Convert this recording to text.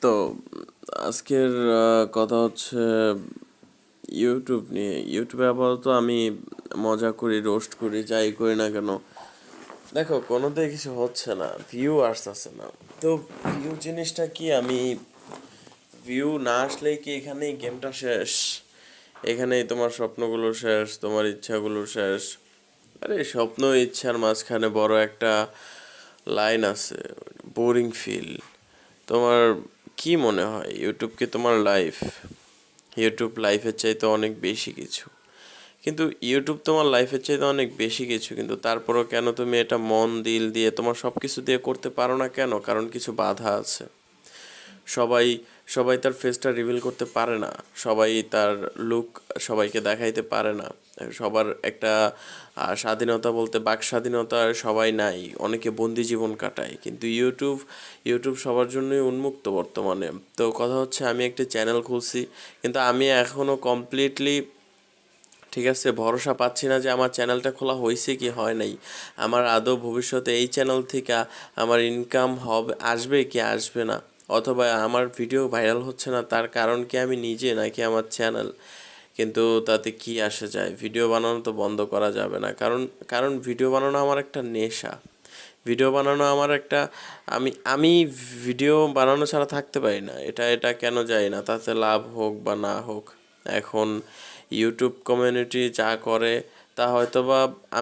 তো আজকের কথা হচ্ছে ইউটিউব নিয়ে। ইউটিউবে আপাতত আমি মজা করি, রোস্ট করি, যাই করি না কেন, দেখো কোনোতেই কিছু হচ্ছে না, ভিউ আসতেছে না। তো ভিউ জিনিসটা কি, আমি ভিউ না আসলেই কি এখানেই গেমটা শেষ? এখানেই তোমার স্বপ্নগুলো শেষ, তোমার ইচ্ছাগুলো শেষ? আরে স্বপ্ন ইচ্ছার মাঝখানে বড় একটা লাইন আছে, বোরিং ফিল। তোমার কি মনে হয় ইউটিউব কি তোমার লাইফ? ইউটিউব লাইফের চাইতে অনেক বেশি কিছু, কিন্তু ইউটিউব তোমার লাইফের চাইতে অনেক বেশি কিছু, কিন্তু তারপরও কেন তুমি এটা মন দিল দিয়ে তোমার সব কিছু দিয়ে করতে পারো না কেন? কারণ কিছু বাধা আছে। সবাই সবাই তার ফেসটা রিভিল করতে পারে না, সবাই তার লুক সবাইকে দেখাইতে পারে না। সবার একটা স্বাধীনতা বলতে বাক স্বাধীনতা সবাই নাই, অনেকে বন্দি জীবন কাটায়, কিন্তু ইউটিউব সবার জন্যই উন্মুক্ত বর্তমানে। তো কথা হচ্ছে আমি একটা চ্যানেল খুলছি, কিন্তু আমি এখনও কমপ্লিটলি ঠিক আছে ভরসা পাচ্ছি না যে আমার চ্যানেলটা খোলা হয়েছে কি হয় নাই, আমার আদৌ ভবিষ্যতে এই চ্যানেল থেকে আমার ইনকাম হবে, আসবে কি আসবে না, অথবা আমার ভিডিও ভাইরাল হচ্ছে না, তার কারণ কি আমি নিজে নাকি আমার চ্যানেল? কিন্তু তাতে কি আসে যায়, ভিডিও বানানো তো বন্ধ করা যাবে না, কারণ কারণ ভিডিও বানানো আমার একটা নেশা। ভিডিও বানানো আমার একটা, আমি আমি ভিডিও বানানো ছাড়া থাকতে পারি না। এটা এটা কেন যায় না, তাতে লাভ হোক বা না হোক। এখন ইউটিউব কমিউনিটি যা করে তা হয়তো বা